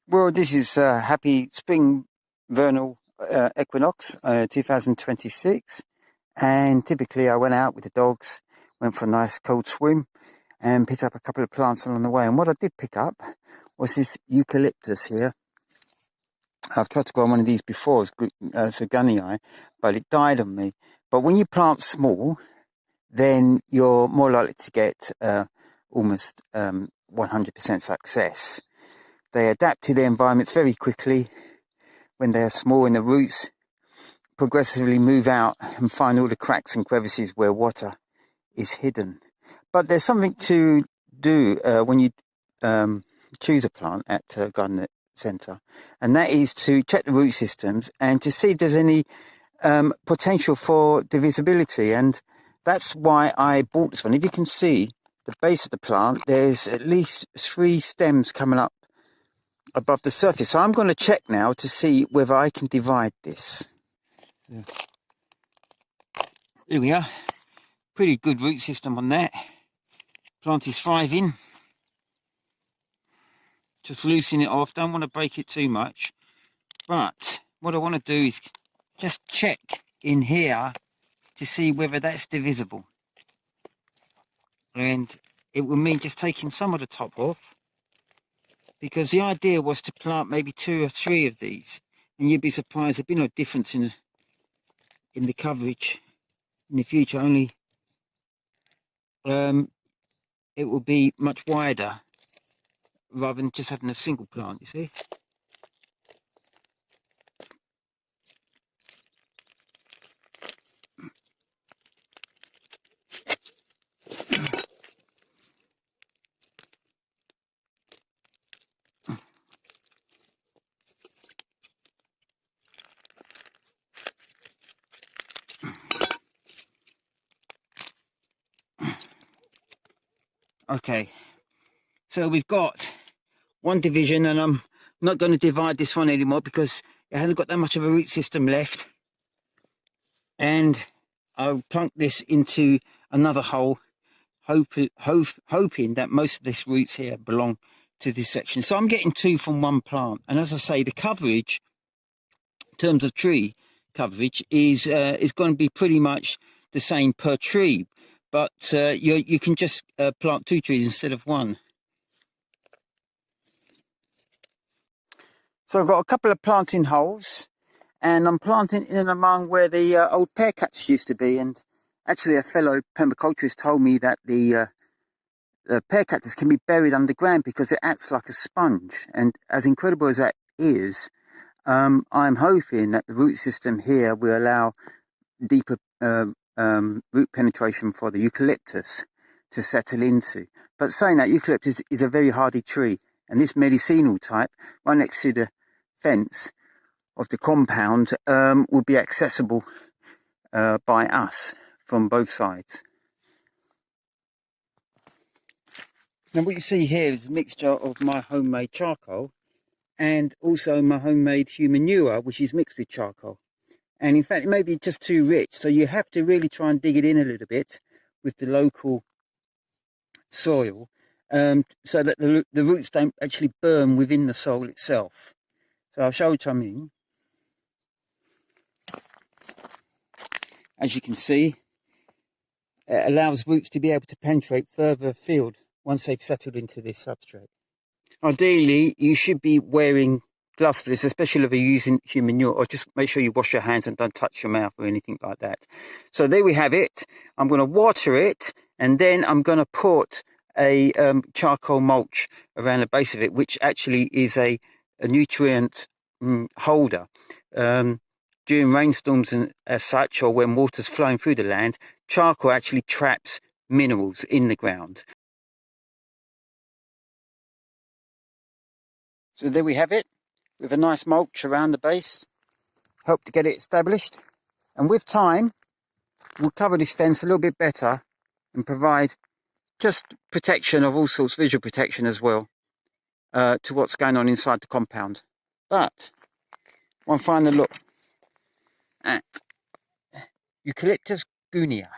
Well, this is happy spring vernal equinox 2026, and typically I went out with the dogs, went for a nice cold swim and picked up a couple of plants along the way. And what I did pick up was this eucalyptus here. I've tried to grow one of these before, it's a gunnii, but it died on me. But when you plant small, then you're more likely to get almost 100% success. They adapt to their environments very quickly when they are small, and the roots progressively move out and find all the cracks and crevices where water is hidden. But there's something to do when you choose a plant at a garden centre, and that is to check the root systems and to see if there's any potential for divisibility. And that's why I bought this one. If you can see the base of the plant, there's at least 3 stems coming up above the surface. So I'm going to check now to see whether I can divide this. Here we are. Pretty good root system on that. Plant is thriving. Just loosen it off. Don't want to break it too much. But what I want to do is just check in here to see whether that's divisible. And it will mean just taking some of the top off, because the idea was to plant maybe 2 or 3 of these, and you'd be surprised there'd be no difference in the coverage in the future. Only it will be much wider rather than just having a single plant, you see. Okay, so we've got one division, and I'm not going to divide this one anymore because it hasn't got that much of a root system left. And I'll plunk this into another hole, hoping that most of this roots here belong to this section. So I'm getting 2 from one plant. And as I say, the coverage, in terms of tree coverage, is going to be pretty much the same per tree. But you can just plant 2 trees instead of 1. So I've got a couple of planting holes, and I'm planting in and among where the old pear cactus used to be. And actually a fellow permaculturist told me that the pear cactus can be buried underground because it acts like a sponge. And as incredible as that is, I'm hoping that the root system here will allow deeper root penetration for the eucalyptus to settle into. But saying that, eucalyptus is a very hardy tree, and this medicinal type right next to the fence of the compound will be accessible by us from both sides. Now what you see here is a mixture of my homemade charcoal and also my homemade human manure, which is mixed with charcoal. And in fact, it may be just too rich, so you have to really try and dig it in a little bit with the local soil, so that the roots don't actually burn within the soil itself. So I'll show you what I mean. As you can see, it allows roots to be able to penetrate further afield once they've settled into this substrate. Ideally, you should be wearing gloves for this, especially if you're using human manure, or just make sure you wash your hands and don't touch your mouth or anything like that. So there we have it. I'm going to water it, and then I'm going to put a charcoal mulch around the base of it, which actually is a nutrient holder. During rainstorms and as such, or when water's flowing through the land, charcoal actually traps minerals in the ground. So there we have it, with a nice mulch around the base. Help to get it established, and with time we'll cover this fence a little bit better and provide just protection of all sorts, visual protection as well, to what's going on inside the compound. But one final look at Eucalyptus gunnii.